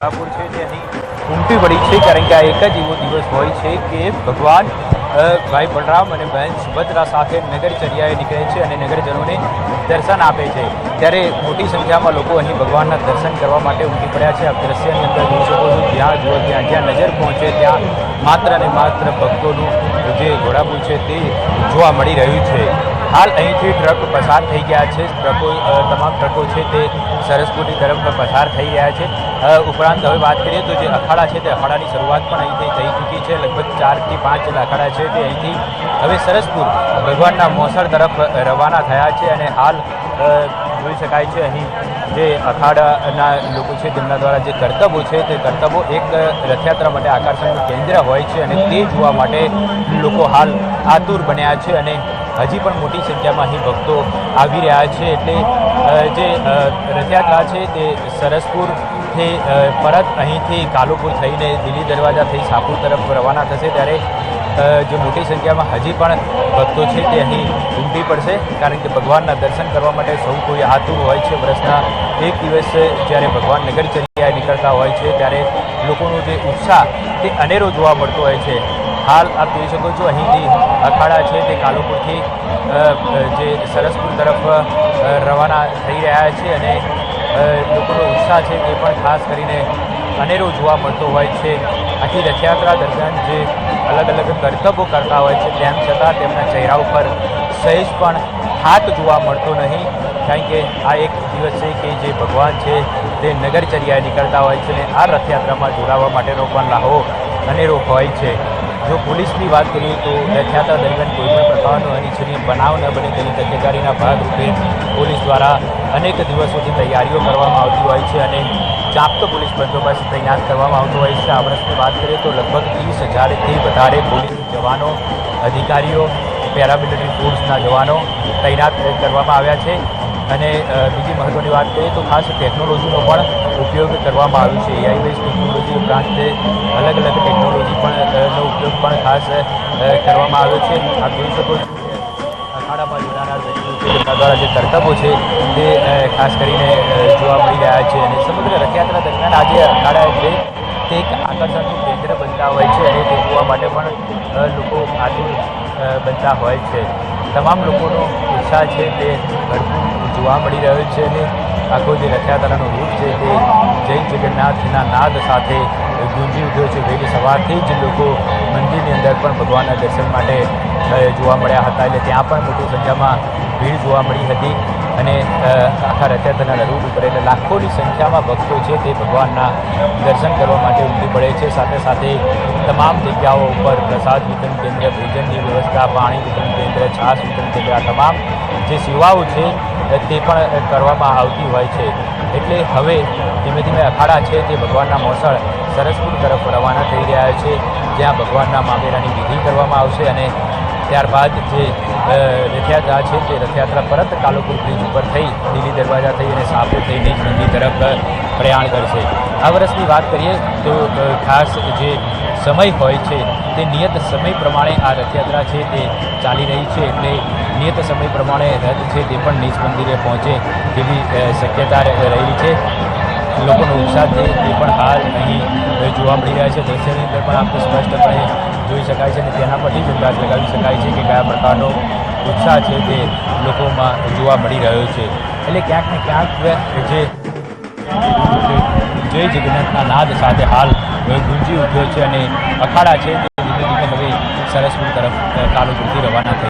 ઠાકોર છે જે અહીં ઉમટી પડી છે કારણ કે આ એક જ એવો દિવસ હોય છે કે ભગવાન ભાઈ બલરામ અને બહેન સુભદ્રા સાથે નગરચર્યાએ નીકળે છે અને નગરજનોને દર્શન આપે છે। ત્યારે મોટી સંખ્યામાં લોકો અહીં ભગવાનના દર્શન કરવા માટે ઉમટી પડ્યા છે। આપ દ્રશ્યની અંદર જોઈ શકો છો, જ્યાં જુઓ જ્યાં નજર પહોંચે ત્યાં માત્ર અને માત્ર ભક્તોનું જે ઘોડાપુર છે તે જોવા મળી રહ્યું છે। હાલ અહીંથી ટ્રક પસાર થઈ ગયા છે। તમામ ટ્રકો છે તે સરસપુરની તરફ પસાર થઈ રહ્યા છે। ઉપરાંત હવે વાત કરીએ તો જે અખાડા છે તે અખાડાની શરૂઆત પણ અહીંથી થઈ ચૂકી છે। લગભગ 4 થી 5 અખાડા છે તે અહીંથી હવે સરસપુર ભગવાનના મોસળ તરફ રવાના થયા છે અને હાલ જોઈ શકાય છે અહીં જે અખાડાના લોકો છે તેમના દ્વારા જે કરતબો છે તે કરતબો એક રથયાત્રા માટે આકર્ષણનું કેન્દ્ર હોય છે અને તે જોવા માટે લોકો હાલ આતુર બન્યા છે અને હજી પણ મોટી સંખ્યામાં અહીં ભક્તો આવી રહ્યા છે। એટલે જે રથયાત્રા છે તે સરસપુરથી પરત અહીંથી કાલુપુર થઈને દિલ્હી દરવાજા થઈ શાહપુર તરફ રવાના થશે। ત્યારે જે મોટી સંખ્યામાં હજી પણ ભક્તો છે તે અહીં ઉમટી પડશે કારણ કે ભગવાનના દર્શન કરવા માટે સૌ કોઈ આતુર હોય છે। વર્ષના એક દિવસ જ્યારે ભગવાન નગરચર્યાએ નીકળતા હોય છે ત્યારે લોકોનો જે ઉત્સાહ તે અનેરો જોવા મળતો હોય છે। હાલ આપ જોઈ શકો છો અહીંથી અખાડા છે તે કાલુપુરથી જે સરસપુર તરફ રવાના થઈ રહ્યા છે અને લોકોનો ઉત્સાહ છે તે પણ ખાસ કરીને અનેરો જોવા મળતો હોય છે। આખી રથયાત્રા દરમિયાન જે અલગ અલગ કરતબો કરતા હોય છે તેમ છતાં તેમના ચહેરા ઉપર સહેજ પણ થાક જોવા મળતો નહીં કારણ કે આ એક દિવસ છે કે જે ભગવાન છે તે નગરચર્યાએ નીકળતા હોય છે અને આ રથયાત્રામાં જોડાવા માટેનો પણ લાહો અનેરો હોય છે। જો પોલીસની વાત કરીએ તો રથયાત્રા દરમિયાન કોઈપણ પ્રકારનો અનિચ્છનીય બનાવ ન બને તેની તકેદારીના ભાગરૂપે પોલીસ દ્વારા અનેક દિવસોથી તૈયારીઓ કરવામાં આવતી હોય છે અને ચાંપતો પોલીસ બંદોબસ્ત તૈનાત કરવામાં આવતો હોય છે। આ વર્ષની વાત કરીએ તો લગભગ 30,000થી વધારે પોલીસ જવાનો, અધિકારીઓ, પેરામિલિટરી ફોર્સના જવાનો તૈનાત કરવામાં આવ્યા છે અને બીજી મહત્ત્વની વાત કરીએ તો ખાસ ટેકનોલોજીનો પણ ઉપયોગ કરવામાં આવ્યો છે। AI બેઝ ટેકનોલોજી ઉપરાંત અલગ અલગ ટેકનોલોજી નો ઉપયોગ પણ ખાસ કરવામાં આવ્યો છે। આપ જોઈ શકો છો અખાડામાં જોડાનાર વ્યક્તિઓ છે તેમના દ્વારા જે કરતબો છે તે ખાસ કરીને જોવા મળી રહ્યા છે અને સમગ્ર રથયાત્રા દરમિયાન આજે અખાડા એટલે તે એક આકર્ષણનું કેન્દ્ર બનતા હોય છે અને તે જોવા માટે પણ લોકો આતુર બનતા હોય છે। તમામ લોકોનો ઉત્સાહ છે તે ભરપૂર જોવા મળી રહ્યો છે અને આખો જે રથયાત્રાનો રૂટ છે તે જય જગન્નાથના નાદ સાથે ગુંજી ઉઠ્યો છે। વહેલી સવારથી જ લોકો મંદિરની અંદર પણ ભગવાનના દર્શન માટે જોવા મળ્યા હતા એટલે ત્યાં પણ મોટી સંખ્યામાં ભીડ જોવા મળી હતી અને આખા રથયાત્રાના રૂટ ઉપર એટલે લાખોની સંખ્યામાં ભક્તો છે તે ભગવાનના દર્શન કરવા માટે ઉમટી પડે છે। સાથે સાથે તમામ જગ્યાઓ ઉપર પ્રસાદ વિતરણ કેન્દ્ર, ભોજનની વ્યવસ્થા, પાણી વિતરણ કેન્દ્ર, છાશ વિતરણ કેન્દ્ર, આ તમામ જે સેવાઓ છે તે પણ કરવામાં આવતી હોય છે। એટલે હવે ધીમે ધીમે અખાડા છે તે ભગવાનના મોસળ સરસપુર તરફ રવાના થઈ રહ્યા છે જ્યાં ભગવાનના મામેરાની વિધિ કરવામાં આવશે અને ત્યારબાદ જે રથયાત્રા છે તે રથયાત્રા પરત કાલુપુર બ્રિજ ઉપર થઈ દિલ્હી દરવાજા થઈ અને શાહપુર થઈ નિજ મંદિર તરફ પ્રયાણ કરશે। આ વર્ષની વાત કરીએ તો ખાસ જે સમય હોય છે તે નિયત સમય પ્રમાણે આ રથયાત્રા છે તે ચાલી રહી છે એટલે નિયત સમય પ્રમાણે રથ છે તે પણ નિજ મંદિરે પહોંચે તેવી શક્યતા રહેલી છે। લોકોનો ઉત્સાહ છે તે પણ હાલ અહીં જોવા મળી રહ્યા છે। દ્રશ્યની અંદર પણ આપણે સ્પષ્ટપણે જોઈ શકાય છે અને તેના પરથી જ અંદાજ લગાવી શકાય છે કે કયા પ્રકારનો ઉત્સાહ છે તે લોકોમાં જોવા મળી રહ્યો છે। એટલે ક્યાંક ને ક્યાંક જે જય જગન્નાથના નાદ સાથે હાલ ગુંજી ઉઠ્યો છે અને અખાડા છે તે ધીમે ધીમે હવે સરસપુર તરફ કાલુપુરથી રવાના થઈ